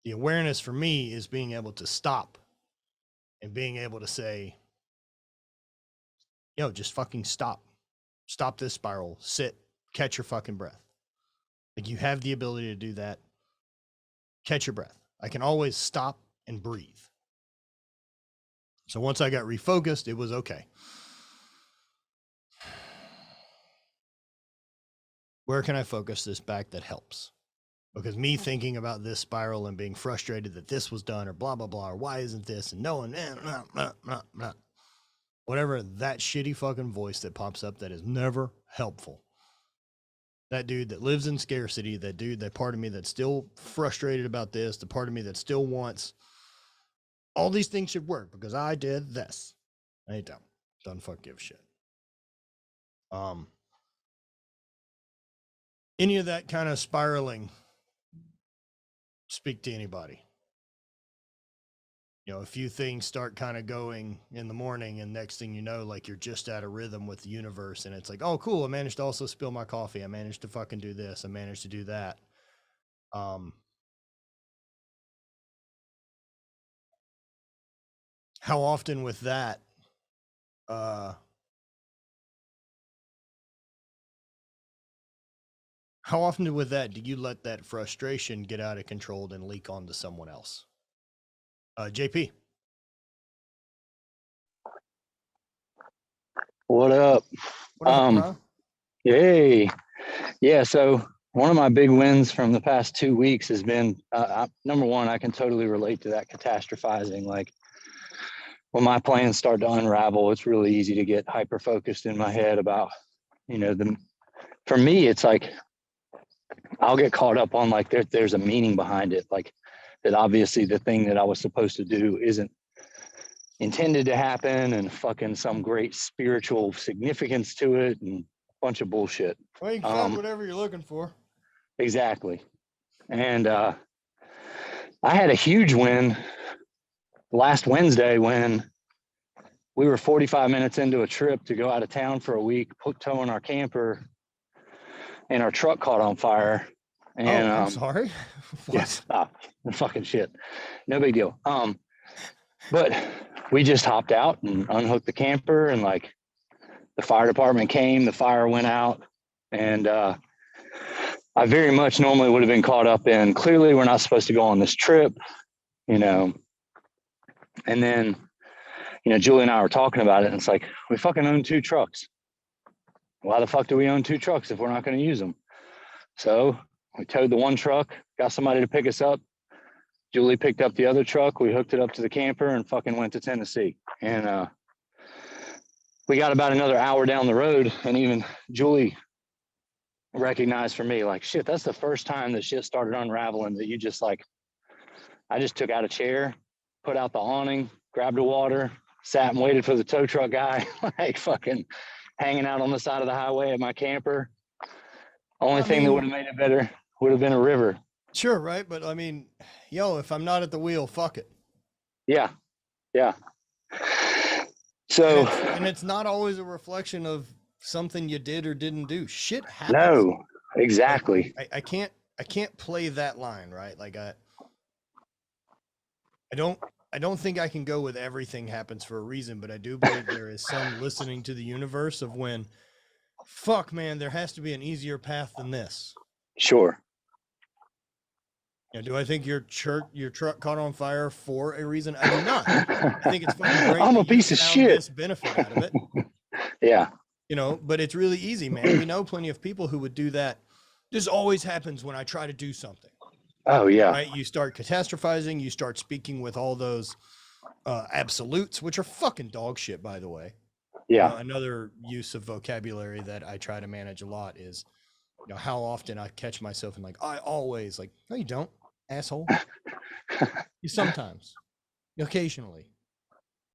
The awareness for me is being able to stop and being able to say, yo, just fucking stop. Stop this spiral. Sit. Catch your fucking breath. Like, you have the ability to do that. Catch your breath. I can always stop and breathe. So once I got refocused, it was okay. Where can I focus this back that helps? Because me thinking about this spiral and being frustrated that this was done or blah, blah, blah, or why isn't this, and no one, whatever, that shitty fucking voice that pops up that is never helpful. That dude that lives in scarcity, that dude, that part of me that's still frustrated about this, the part of me that still wants all these things should work because I did this. I don't fuck give a shit. Any of that kind of spiraling, speak to anybody. You know, a few things start kind of going in the morning, and next thing you know, like, you're just out of rhythm with the universe, and it's like, oh, cool, I managed to also spill my coffee. I managed to fucking do this. I managed to do that. How often with that, how often with that do you let that frustration get out of control and leak onto someone else? JP. What up? What up, bro? Hey. Yeah, so one of my big wins from the past 2 weeks has been, number one, I can totally relate to that catastrophizing. Like, when my plans start to unravel, it's really easy to get hyper-focused in my head about, you know, for me, it's like, I'll get caught up on, like, there's a meaning behind it. Like, that obviously the thing that I was supposed to do isn't intended to happen, and fucking some great spiritual significance to it, and a bunch of bullshit. Well, you can find whatever you're looking for. Exactly. And I had a huge win last Wednesday when we were 45 minutes into a trip to go out of town for a week, towing our camper, and our truck caught on fire. And I'm sorry. Yes, fucking shit. No big deal. But we just hopped out and unhooked the camper, and like, the fire department came, the fire went out, and I very much normally would have been caught up in, clearly we're not supposed to go on this trip, you know. And then, you know, Julie and I were talking about it, and it's like, we fucking own 2 trucks. Why the fuck do we own 2 trucks if we're not going to use them? So we towed the one truck, got somebody to pick us up. Julie picked up the other truck. We hooked it up to the camper and fucking went to Tennessee. And we got about another hour down the road, and even Julie recognized for me, like, shit, that's the first time that shit started unraveling, that you just, like, I just took out a chair, put out the awning, grabbed a water, sat and waited for the tow truck guy, like, fucking hanging out on the side of the highway at my camper. Only thing that would have made it better would have been a river. Sure, right? But I mean, yo, if I'm not at the wheel, fuck it. Yeah. Yeah. So, and it's not always a reflection of something you did or didn't do. Shit happens. No, exactly. Like, I can't play that line, right? Like, I don't think I can go with everything happens for a reason, but I do believe there is some listening to the universe of when, fuck, man, there has to be an easier path than this. Sure. You know, do I think your truck caught on fire for a reason? I do not. I think it's fucking great. I'm a piece of shit. This benefit out of it. Yeah. You know, but it's really easy, man. We know plenty of people who would do that. This always happens when I try to do something. Oh, yeah. Right? You start catastrophizing. You start speaking with all those absolutes, which are fucking dog shit, by the way. Yeah. You know, another use of vocabulary that I try to manage a lot is, you know, how often I catch myself in, like, I always, like, no, you don't, asshole. You sometimes, occasionally.